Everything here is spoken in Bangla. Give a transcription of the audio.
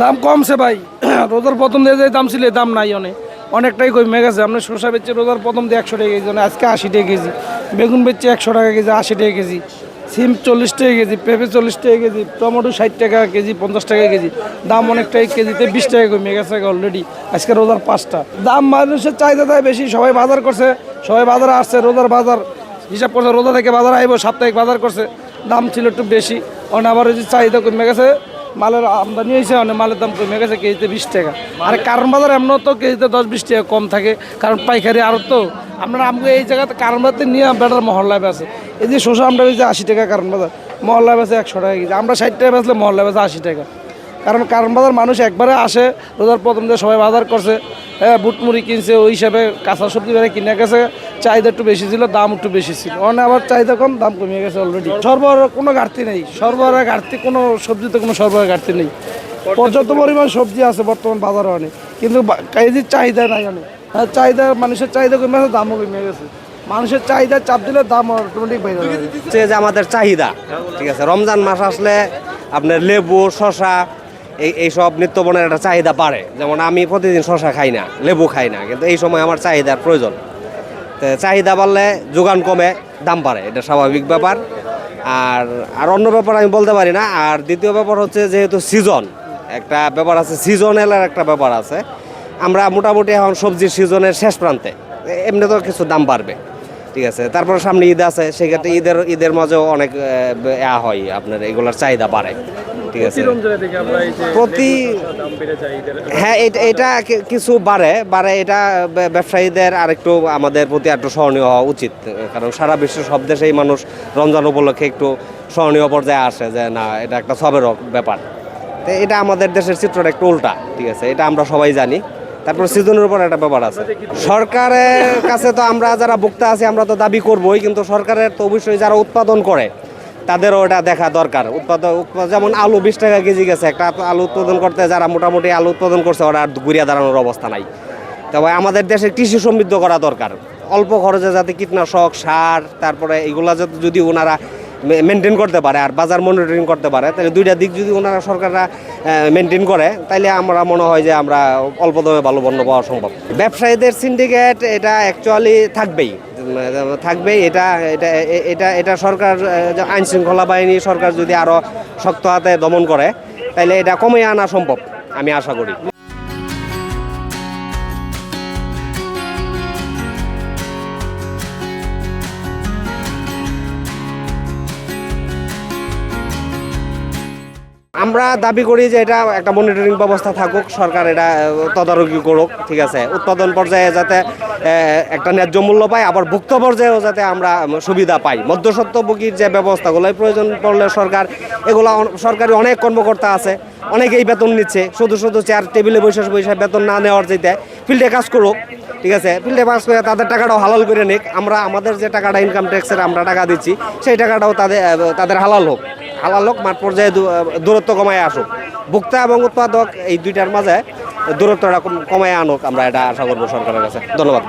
দাম কমছে ভাই। রোজার প্রথম দিয়ে যে দাম ছিল এই দাম নাই অনেকটাই কমে গেছে। আপনার শসা বেচছে রোজার প্রথম দিয়ে 100 টাকা কেজি, আজকে 80 টাকা কেজি। বেগুন বেচছে 100 টাকা কেজি, 80 টাকা কেজি। সিম 40 টাকা কেজি, পেঁপে 40 টাকা কেজি, টমেটো 60 টাকা কেজি, 50 টাকা কেজি। দাম অনেকটাই, কেজিতে 20 টাকা কমে গেছে অলরেডি। আজকে রোজার 5টা দাম, মানুষের চাহিদা তাই বেশি, সবাই বাজার করছে, সবাই বাজারে আসছে। রোজার বাজার হিসাব করছে, রোজা থেকে বাজার আইব, সাপ্তাহিক বাজার করছে, দাম ছিল একটু বেশি। আবার যে চাহিদা কমে গেছে, মালের আমদানি হয়েছে, অনেক মালের দাম কমে গেছে, কেজিতে 20 টাকা। আর কারণ বাজার এমন তো কেজিতে 10-20 টাকা কম থাকে, কারণ পাইকারি আরও তো। আমরা আমাকে এই জায়গাতে কারণ বাজার নিয়ে বেটার মহল্লায় বেছে। এই যে শসা আমরা বেঁচে 80 টাকা, কারণ বাজার মহল্লায় বেছে 100 টাকা কেজি। আমরা 60 টাকা বেচলে মহল্লায় বেছে 80 টাকা। কারণ বাজার মানুষ একবারে আসে, রোজার প্রথম দিয়ে সবাই বাজার করছে, হ্যাঁ, বুট মুড়ি কিনছে, ওই হিসাবে কাঁচা সবজি বেড়ে কিনে গেছে। চাহিদা একটু বেশি ছিল, দাম একটু বেশি ছিল। আবার চাহিদা কম, দাম কমে গেছে অলরেডি। সরবরাহ কোনো ঘাটতি নেই, সরবরাহ ঘাটতি কোনো সবজিতে কোনো সরবরাহ ঘাটতি নেই। পর্যাপ্ত পরিমাণ সবজি আছে বর্তমান বাজারে অনেক, কিন্তু কেজির চাহিদা নাই অনেক। চাহিদা, মানুষের চাহিদা কমে গেছে, দামও কমে গেছে। মানুষের চাহিদা চাপ দিলে দাম অটোমেটিক বেড়ে যাবে। যে আমাদের চাহিদা, ঠিক আছে, রমজান মাস আসলে আপনার লেবু, শসা, এইসব নিত্যপণ্যের একটা চাহিদা বাড়ে। যেমন আমি প্রতিদিন শসা খাই না, লেবু খাই না, কিন্তু এই সময় আমার চাহিদার প্রয়োজন। তো চাহিদা বাড়লে যোগান কমে, দাম বাড়ে, এটা স্বাভাবিক ব্যাপার। আর অন্য ব্যাপার আমি বলতে পারি না। আর দ্বিতীয় ব্যাপার হচ্ছে, যেহেতু সিজন একটা ব্যাপার আছে, সিজনালের একটা ব্যাপার আছে। আমরা মোটামুটি এখন সবজির সিজনের শেষ প্রান্তে, এমনি তো কিছু দাম বাড়বে, ঠিক আছে। তারপর সামনে ঈদ আছে, সেক্ষেত্রে ঈদের মাঝেও অনেক হয়, আপনার এগুলোর চাহিদা বাড়ে, ঠিক আছে। প্রতি হ্যাঁ, এটা কিছু বাড়ে, এটা ব্যবসায়ীদের আরেকটু আমাদের প্রতি একটু সহনীয় হওয়া উচিত। কারণ সারা বিশ্বের সব দেশেই মানুষ রমজান উপলক্ষে একটু সহনীয় পর্যায়ে আসে, যে না, এটা একটা সবের ব্যাপার। তো এটা আমাদের দেশের চিত্রটা একটু উল্টা, ঠিক আছে, এটা আমরা সবাই জানি। তারপর সিজনের উপর একটা ব্যাপার আছে। সরকারের কাছে তো আমরা যারা ভোক্তা আছি, আমরা তো দাবি করবোই, কিন্তু সরকারের তো অবশ্যই যারা উৎপাদন করে তাদেরও এটা দেখা দরকার। যেমন আলু 20 টাকা কেজি গেছে, একটা আলু উৎপাদন করতে যারা মোটামুটি আলু উৎপাদন করছে, ওরা আর ঘুরিয়ে দাঁড়ানোর অবস্থা নাই। তবে আমাদের দেশে কৃষি সমৃদ্ধ করা দরকার, অল্প খরচে যাতে কীটনাশক, সার, তারপরে এগুলা যদি ওনারা মেনটেন করতে পারে আর বাজার মনিটরিং করতে পারে, তাহলে দুইটা দিক যদি ওনারা সরকাররা মেনটেন করে, তাইলে আমরা মনে হয় যে আমরা অল্প দামে ভালো পণ্য পাওয়া সম্ভব। ব্যবসায়ীদের সিন্ডিকেট এটা অ্যাকচুয়ালি থাকবেই। এটা এটা এটা এটা সরকার, আইন শৃঙ্খলা বাহিনী, সরকার যদি আরও শক্ত হাতে দমন করে, তাহলে এটা কমিয়ে আনা সম্ভব, আমি আশা করি। আমরা দাবি করি যে এটা একটা মনিটরিং ব্যবস্থা থাকুক, সরকার এটা তদারকি করুক, ঠিক আছে। উৎপাদন পর্যায়ে যাতে একটা ন্যায্য মূল্য পায়, আবার ভুক্ত পর্যায়েও যাতে আমরা সুবিধা পাই। মধ্যস্বত্বভোগীর যে ব্যবস্থাগুলোই প্রয়োজন পড়লে এগুলো সরকারি অনেক কর্মকর্তা আছে, অনেকেই বেতন নিচ্ছে। শুধু চেয়ার টেবিলে বসে বেতন না নেওয়ার চাইতে ফিল্ডে কাজ করুক, ঠিক আছে। ফিল্ডে কাজ করে তাদের টাকাটাও হালাল করে নিক। আমাদের যে টাকাটা ইনকাম ট্যাক্সের আমরা টাকা দিচ্ছি, সেই টাকাটাও তাদের হালাল হোক। মাঠ পর্যায়ে দূরত্ব কমায় আসুক। ভোক্তা এবং উৎপাদক এই দুইটার মাঝে দূরত্বটা কমায় আনুক, আমরা এটা আশা করবো সরকারের কাছে। ধন্যবাদ।